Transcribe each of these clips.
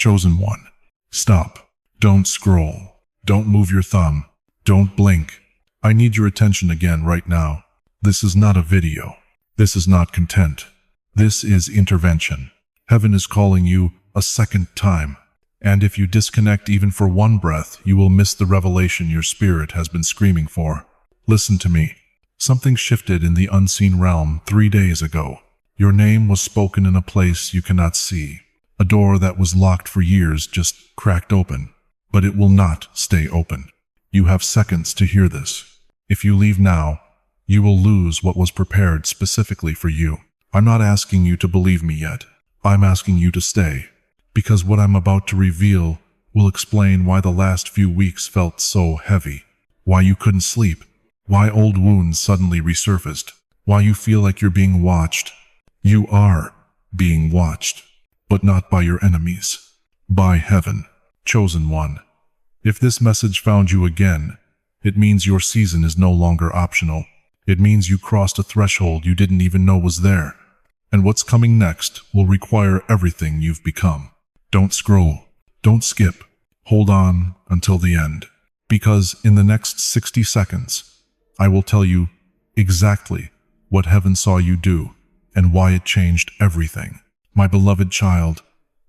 Chosen one. Stop. Don't scroll. Don't move your thumb. Don't blink. I need your attention again right now. This is not a video. This is not content. This is intervention. Heaven is calling you a second time. And if you disconnect even for one breath, you will miss the revelation your spirit has been screaming for. Listen to me. Something shifted in the unseen realm 3 days ago. Your name was spoken in a place you cannot see. A door that was locked for years just cracked open. But it will not stay open. You have seconds to hear this. If you leave now, you will lose what was prepared specifically for you. I'm not asking you to believe me yet. I'm asking you to stay. Because what I'm about to reveal will explain why the last few weeks felt so heavy. Why you couldn't sleep. Why old wounds suddenly resurfaced. Why you feel like you're being watched. You are being watched. But not by your enemies. By heaven. Chosen one. If this message found you again, it means your season is no longer optional. It means you crossed a threshold you didn't even know was there. And what's coming next will require everything you've become. Don't scroll. Don't skip. Hold on until the end. Because in the next 60 seconds, I will tell you exactly what heaven saw you do and why it changed everything. My beloved child,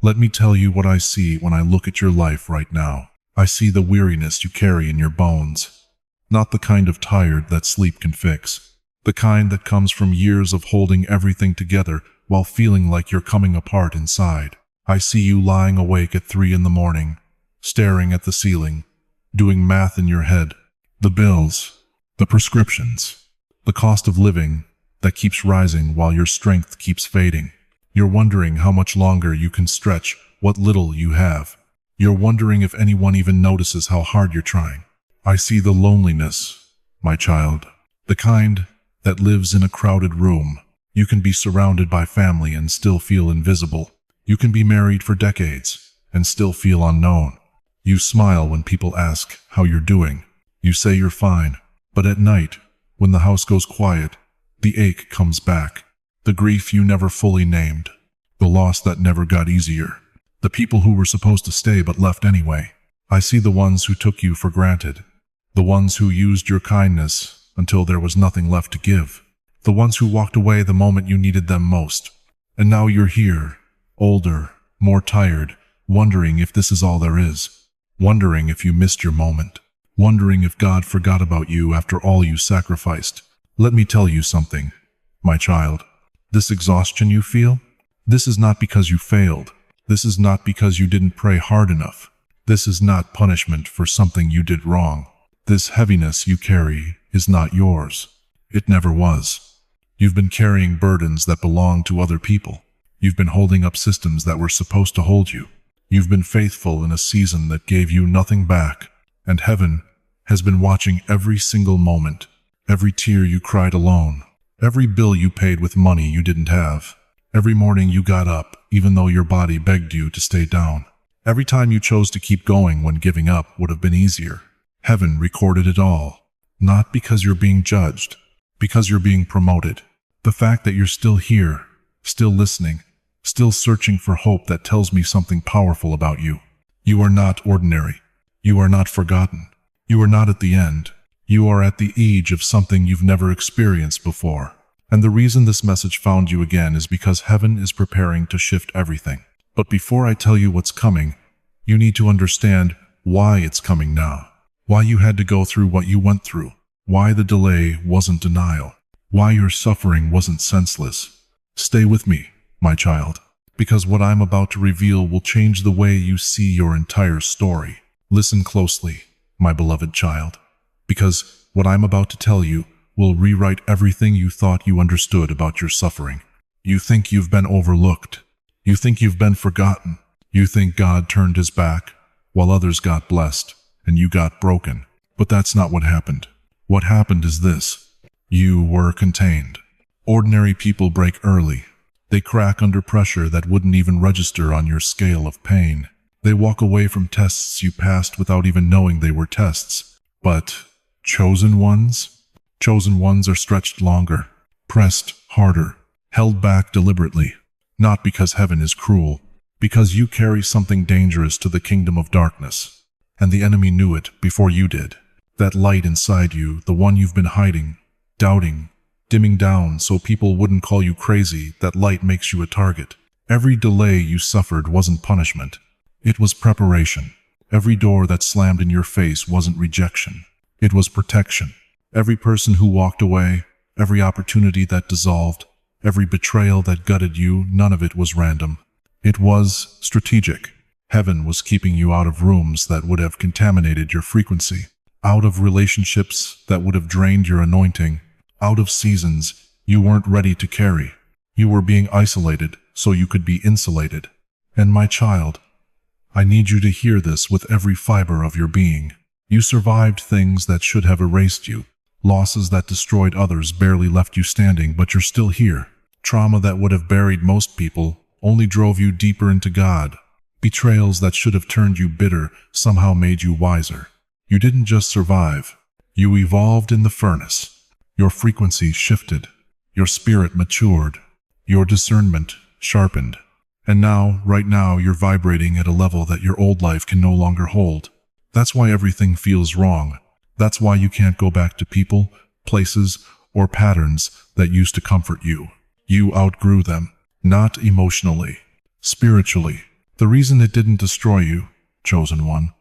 let me tell you what I see when I look at your life right now. I see the weariness you carry in your bones. Not the kind of tired that sleep can fix. The kind that comes from years of holding everything together while feeling like you're coming apart inside. I see you lying awake at 3 in the morning, staring at the ceiling, doing math in your head. The bills, the prescriptions, the cost of living that keeps rising while your strength keeps fading. You're wondering how much longer you can stretch what little you have. You're wondering if anyone even notices how hard you're trying. I see the loneliness, my child, the kind that lives in a crowded room. You can be surrounded by family and still feel invisible. You can be married for decades and still feel unknown. You smile when people ask how you're doing. You say you're fine, but at night, when the house goes quiet, the ache comes back. The grief you never fully named. The loss that never got easier. The people who were supposed to stay but left anyway. I see the ones who took you for granted. The ones who used your kindness until there was nothing left to give. The ones who walked away the moment you needed them most. And now you're here, older, more tired, wondering if this is all there is. Wondering if you missed your moment. Wondering if God forgot about you after all you sacrificed. Let me tell you something, my child. This exhaustion you feel? This is not because you failed. This is not because you didn't pray hard enough. This is not punishment for something you did wrong. This heaviness you carry is not yours. It never was. You've been carrying burdens that belong to other people. You've been holding up systems that were supposed to hold you. You've been faithful in a season that gave you nothing back. And heaven has been watching every single moment. Every tear you cried alone. Every bill you paid with money you didn't have. Every morning you got up, even though your body begged you to stay down. Every time you chose to keep going when giving up would have been easier. Heaven recorded it all. Not because you're being judged, because you're being promoted. The fact that you're still here, still listening, still searching for hope that tells me something powerful about you. You are not ordinary. You are not forgotten. You are not at the end. You are at the edge of something you've never experienced before. And the reason this message found you again is because heaven is preparing to shift everything. But before I tell you what's coming, you need to understand why it's coming now. Why you had to go through what you went through. Why the delay wasn't denial. Why your suffering wasn't senseless. Stay with me, my child, because what I'm about to reveal will change the way you see your entire story. Listen closely, my beloved child, because what I'm about to tell you will rewrite everything you thought you understood about your suffering. You think you've been overlooked. You think you've been forgotten. You think God turned his back, while others got blessed, and you got broken. But that's not what happened. What happened is this. You were contained. Ordinary people break early. They crack under pressure that wouldn't even register on your scale of pain. They walk away from tests you passed without even knowing they were tests. But chosen ones? Chosen ones are stretched longer, pressed harder, held back deliberately. Not because heaven is cruel, Because you carry something dangerous to the kingdom of darkness. And the enemy knew it before you did. That light inside you, the one you've been hiding, doubting, dimming down so people wouldn't call you crazy, that light makes you a target. Every delay you suffered wasn't punishment. It was preparation. Every door that slammed in your face wasn't rejection. It was protection. Every person who walked away, every opportunity that dissolved, every betrayal that gutted you, none of it was random. It was strategic. Heaven was keeping you out of rooms that would have contaminated your frequency, out of relationships that would have drained your anointing, out of seasons you weren't ready to carry. You were being isolated so you could be insulated. And my child, I need you to hear this with every fiber of your being. You survived things that should have erased you. Losses that destroyed others barely left you standing, but you're still here. Trauma that would have buried most people only drove you deeper into God. Betrayals that should have turned you bitter somehow made you wiser. You didn't just survive. You evolved in the furnace. Your frequency shifted. Your spirit matured. Your discernment sharpened. And now, right now, you're vibrating at a level that your old life can no longer hold. That's why everything feels wrong. That's why you can't go back to people, places, or patterns that used to comfort you. You outgrew them. Not emotionally, spiritually. The reason it didn't destroy you, chosen one,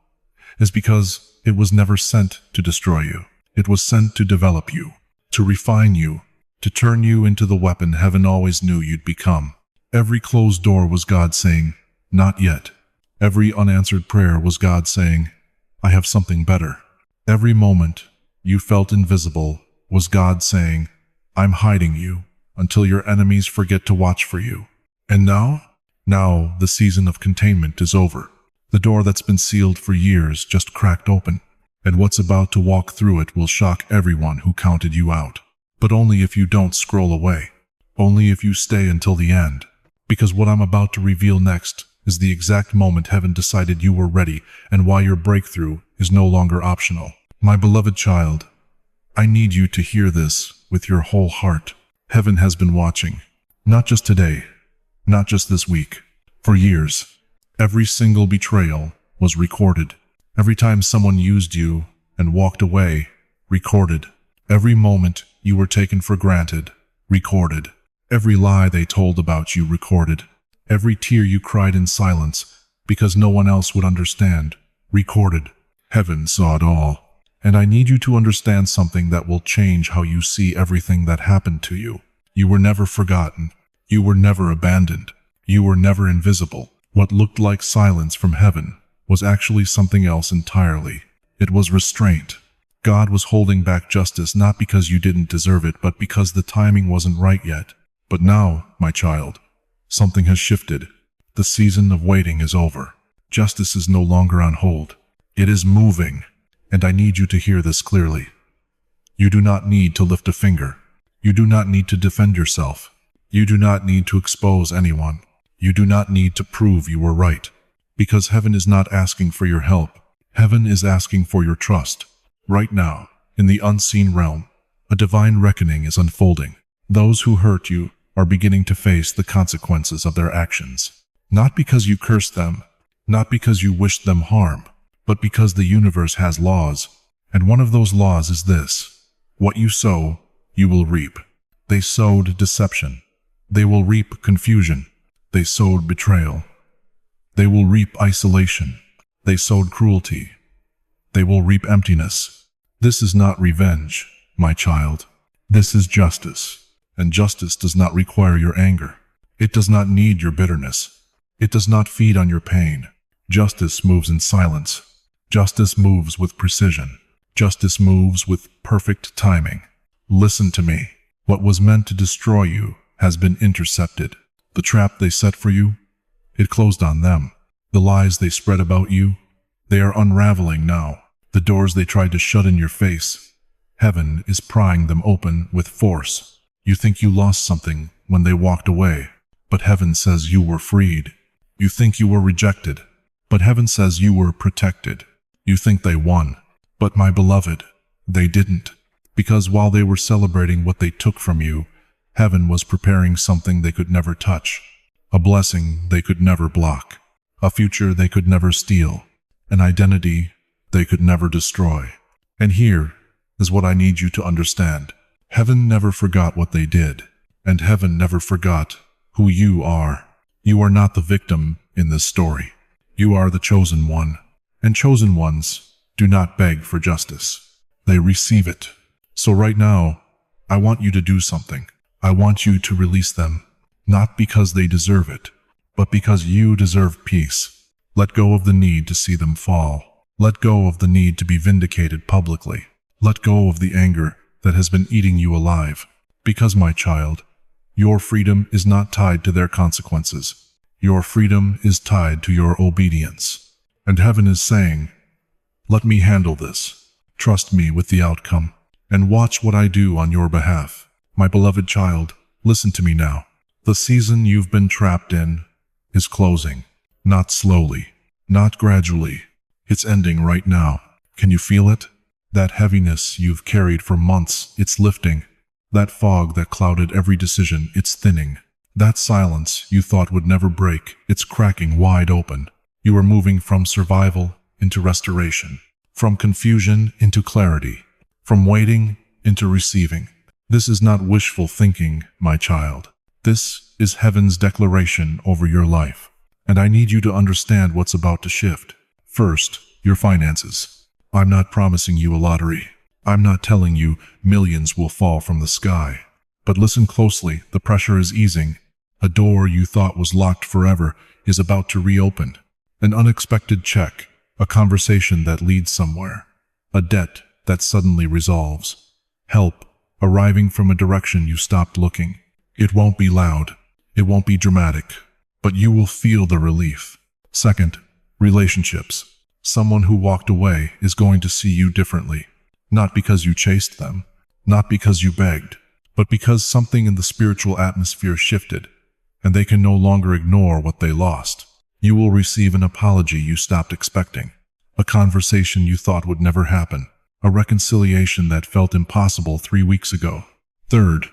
is because it was never sent to destroy you. It was sent to develop you, to refine you, to turn you into the weapon heaven always knew you'd become. Every closed door was God saying, not yet. Every unanswered prayer was God saying, I have something better. Every moment you felt invisible was God saying, I'm hiding you until your enemies forget to watch for you. And now the season of containment is over. The door that's been sealed for years just cracked open, and what's about to walk through it will shock everyone who counted you out. But only if you don't scroll away. Only if you stay until the end. Because what I'm about to reveal next is the exact moment heaven decided you were ready and why your breakthrough is no longer optional. My beloved child, I need you to hear this with your whole heart. Heaven has been watching. Not just today, not just this week, for years. Every single betrayal was recorded. Every time someone used you and walked away, recorded. Every moment you were taken for granted, recorded. Every lie they told about you, recorded. Every tear you cried in silence because no one else would understand, recorded. Heaven saw it all. And I need you to understand something that will change how you see everything that happened to you. You were never forgotten. You were never abandoned. You were never invisible. What looked like silence from heaven was actually something else entirely. It was restraint. God was holding back justice not because you didn't deserve it, but because the timing wasn't right yet. But now, my child, something has shifted. The season of waiting is over. Justice is no longer on hold. It is moving. And I need you to hear this clearly. You do not need to lift a finger. You do not need to defend yourself. You do not need to expose anyone. You do not need to prove you were right. Because heaven is not asking for your help. Heaven is asking for your trust. Right now, in the unseen realm, a divine reckoning is unfolding. Those who hurt you are beginning to face the consequences of their actions. Not because you cursed them, not because you wished them harm, but because the universe has laws, and one of those laws is this: what you sow, you will reap. They sowed deception. They will reap confusion. They sowed betrayal. They will reap isolation. They sowed cruelty. They will reap emptiness. This is not revenge, my child. This is justice. And justice does not require your anger. It does not need your bitterness. It does not feed on your pain. Justice moves in silence. Justice moves with precision. Justice moves with perfect timing. Listen to me. What was meant to destroy you has been intercepted. The trap they set for you, it closed on them. The lies they spread about you, they are unraveling now. The doors they tried to shut in your face, heaven is prying them open with force. You think you lost something when they walked away, but heaven says you were freed. You think you were rejected, but heaven says you were protected. You think they won, but my beloved, they didn't. Because while they were celebrating what they took from you, heaven was preparing something they could never touch. a blessing they could never block, a future they could never steal, an identity they could never destroy. And here is what I need you to understand. Heaven never forgot what they did, and heaven never forgot who you are. You are not the victim in this story. You are the chosen one, and chosen ones do not beg for justice. They receive it. So right now, I want you to do something. I want you to release them, not because they deserve it, but because you deserve peace. Let go of the need to see them fall. Let go of the need to be vindicated publicly. Let go of the anger that has been eating you alive. Because, my child, your freedom is not tied to their consequences. Your freedom is tied to your obedience. And heaven is saying, let me handle this. Trust me with the outcome, and watch what I do on your behalf. My beloved child, listen to me now. The season you've been trapped in is closing. Not slowly, not gradually. It's ending right now. Can you feel it? That heaviness you've carried for months, it's lifting. That fog that clouded every decision, it's thinning. That silence you thought would never break, it's cracking wide open. You are moving from survival into restoration, from confusion into clarity, from waiting into receiving. This is not wishful thinking, my child. This is heaven's declaration over your life. And I need you to understand what's about to shift. First, your finances. I'm not promising you a lottery. I'm not telling you millions will fall from the sky. But listen closely, the pressure is easing. A door you thought was locked forever is about to reopen. An unexpected check, a conversation that leads somewhere, a debt that suddenly resolves, help arriving from a direction you stopped looking. It won't be loud, it won't be dramatic, but you will feel the relief. Second, relationships. Someone who walked away is going to see you differently, not because you chased them, not because you begged, but because something in the spiritual atmosphere shifted, and they can no longer ignore what they lost. You will receive an apology you stopped expecting, a conversation you thought would never happen, a reconciliation that felt impossible 3 weeks ago. Third,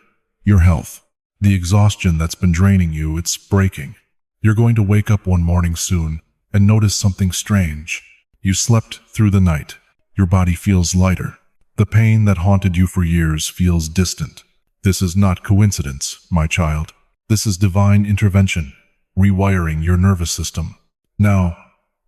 your health. The exhaustion that's been draining you, it's breaking. You're going to wake up one morning soon and notice something strange. You slept through the night. Your body feels lighter. The pain that haunted you for years feels distant. This is not coincidence, my child. This is divine intervention, rewiring your nervous system. Now,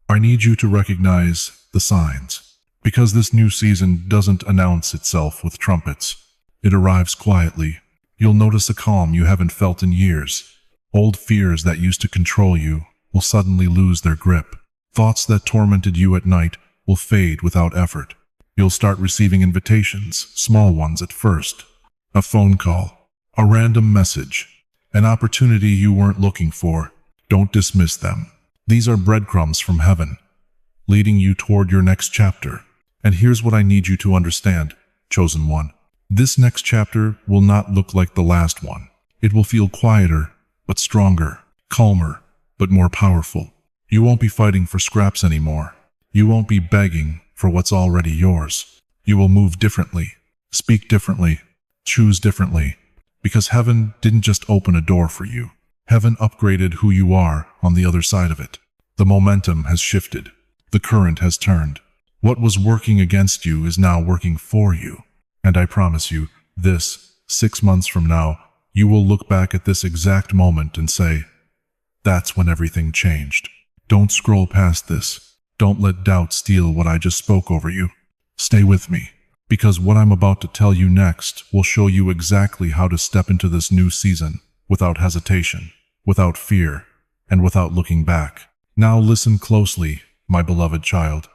I need you to recognize the signs, because this new season doesn't announce itself with trumpets. It arrives quietly. You'll notice a calm you haven't felt in years. Old fears that used to control you will suddenly lose their grip. Thoughts that tormented you at night will fade without effort. You'll start receiving invitations, small ones at first. A phone call, a random message, an opportunity you weren't looking for. Don't dismiss them. These are breadcrumbs from heaven, leading you toward your next chapter. And here's what I need you to understand, chosen one. This next chapter will not look like the last one. It will feel quieter, but stronger, calmer, but more powerful. You won't be fighting for scraps anymore. You won't be begging for what's already yours. You will move differently, speak differently, choose differently, because heaven didn't just open a door for you. Heaven upgraded who you are on the other side of it. The momentum has shifted. The current has turned. What was working against you is now working for you. And I promise you, 6 months from now, you will look back at this exact moment and say, that's when everything changed. Don't scroll past this. Don't let doubt steal what I just spoke over you. Stay with me, because what I'm about to tell you next will show you exactly how to step into this new season without hesitation, without fear, and without looking back. Now listen closely, my beloved child,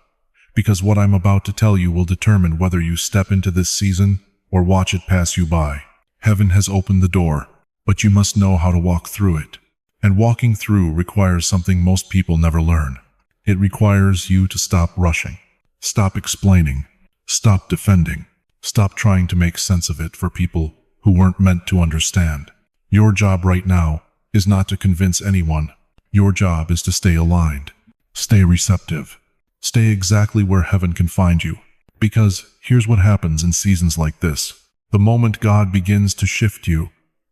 because what I'm about to tell you will determine whether you step into this season or watch it pass you by. Heaven has opened the door, but you must know how to walk through it. And walking through requires something most people never learn. It requires you to stop rushing, stop explaining, stop defending, stop trying to make sense of it for people who weren't meant to understand. Your job right now is not to convince anyone. Your job is to stay aligned, stay receptive, stay exactly where heaven can find you. Because here's what happens in seasons like this. The moment God begins to shift you,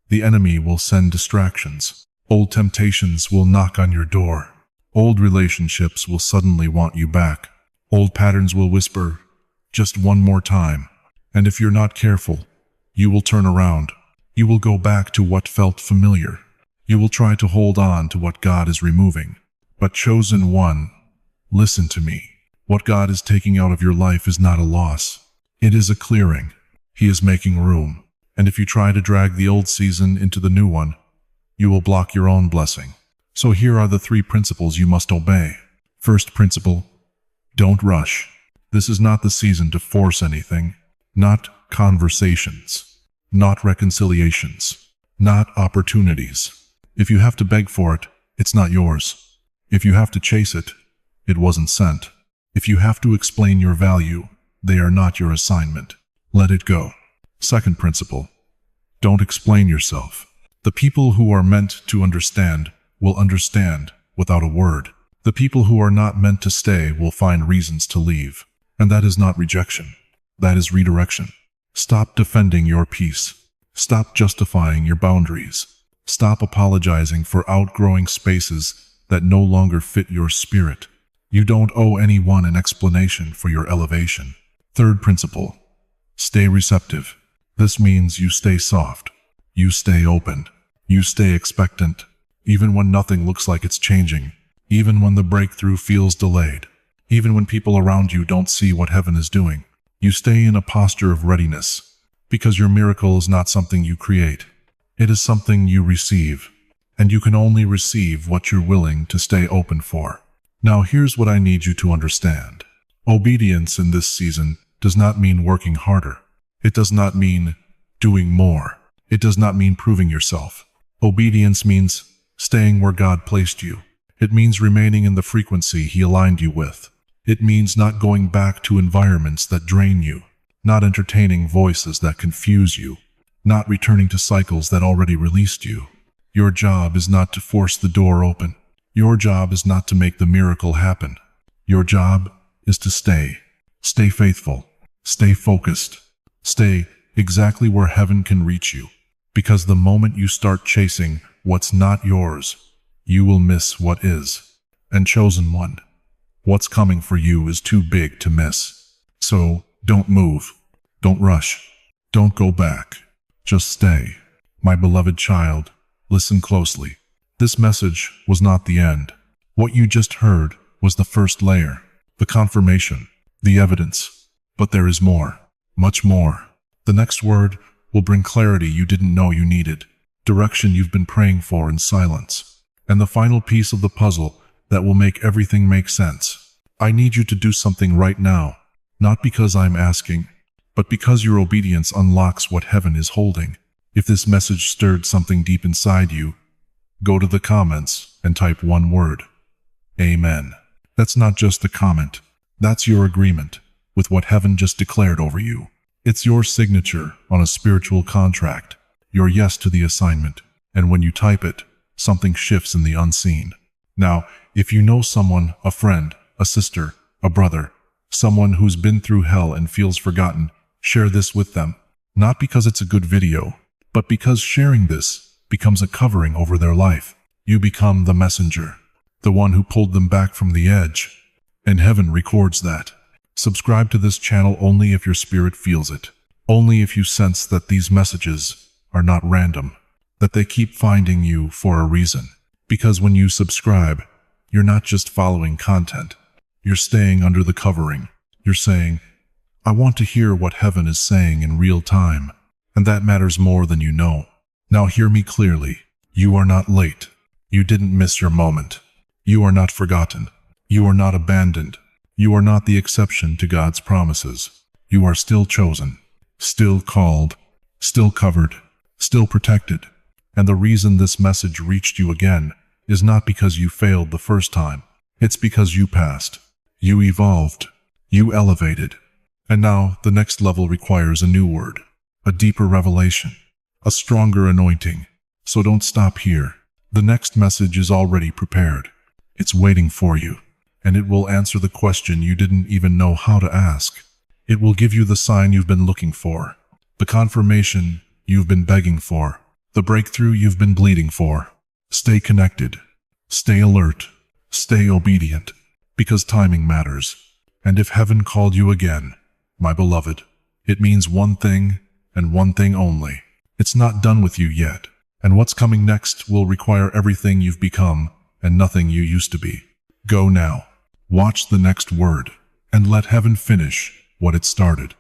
the enemy will send distractions. Old temptations will knock on your door. Old relationships will suddenly want you back. Old patterns will whisper, just one more time. And if you're not careful, you will turn around. You will go back to what felt familiar. You will try to hold on to what God is removing. But chosen one, listen to me. What God is taking out of your life is not a loss. It is a clearing. He is making room. And if you try to drag the old season into the new one, you will block your own blessing. So here are the 3 principles you must obey. First principle, don't rush. This is not the season to force anything. Not conversations. Not reconciliations. Not opportunities. If you have to beg for it, it's not yours. If you have to chase it, it wasn't sent. If you have to explain your value, they are not your assignment. Let it go. Second principle, don't explain yourself. The people who are meant to understand will understand without a word. The people who are not meant to stay will find reasons to leave. And that is not rejection. That is redirection. Stop defending your peace. Stop justifying your boundaries. Stop apologizing for outgrowing spaces that no longer fit your spirit. You don't owe anyone an explanation for your elevation. Third principle, stay receptive. This means you stay soft. You stay open. You stay expectant. Even when nothing looks like it's changing. Even when the breakthrough feels delayed. Even when people around you don't see what heaven is doing. You stay in a posture of readiness. Because your miracle is not something you create. It is something you receive. And you can only receive what you're willing to stay open for. Now here's what I need you to understand. Obedience in this season does not mean working harder. It does not mean doing more. It does not mean proving yourself. Obedience means staying where God placed you. It means remaining in the frequency He aligned you with. It means not going back to environments that drain you, not entertaining voices that confuse you, not returning to cycles that already released you. Your job is not to force the door open. Your job is not to make the miracle happen. Your job is to stay. Stay faithful. Stay focused. Stay exactly where heaven can reach you. Because the moment you start chasing what's not yours, you will miss what is. And chosen one, what's coming for you is too big to miss. So don't move. Don't rush. Don't go back. Just stay. My beloved child, listen closely. This message was not the end. What you just heard was the first layer, the confirmation, the evidence. But there is more, much more. The next word will bring clarity you didn't know you needed, direction you've been praying for in silence, and the final piece of the puzzle that will make everything make sense. I need you to do something right now, not because I'm asking, but because your obedience unlocks what heaven is holding. If this message stirred something deep inside you, go to the comments and type one word. Amen. That's not just a comment. That's your agreement with what heaven just declared over you. It's your signature on a spiritual contract, your yes to the assignment. And when you type it, something shifts in the unseen. Now, if you know someone, a friend, a sister, a brother, someone who's been through hell and feels forgotten, share this with them. Not because it's a good video, but because sharing this becomes a covering over their life. You become the messenger, the one who pulled them back from the edge. And heaven records that. Subscribe to this channel only if your spirit feels it. Only if you sense that these messages are not random, that they keep finding you for a reason. Because when you subscribe, you're not just following content. You're staying under the covering. You're saying, I want to hear what heaven is saying in real time. And that matters more than you know. Now hear me clearly. You are not late. You didn't miss your moment. You are not forgotten. You are not abandoned. You are not the exception to God's promises. You are still chosen, still called, still covered, still protected. And the reason this message reached you again is not because you failed the first time. It's because you passed. You evolved. You elevated. And now the next level requires a new word, a deeper revelation, a stronger anointing. So don't stop here. The next message is already prepared. It's waiting for you, and it will answer the question you didn't even know how to ask. It will give you the sign you've been looking for, the confirmation you've been begging for, the breakthrough you've been bleeding for. Stay connected. Stay alert. Stay obedient. Because timing matters. And if heaven called you again, my beloved, it means one thing and one thing only. It's not done with you yet. And what's coming next will require everything you've become and nothing you used to be. Go now. Watch the next word. And let heaven finish what it started.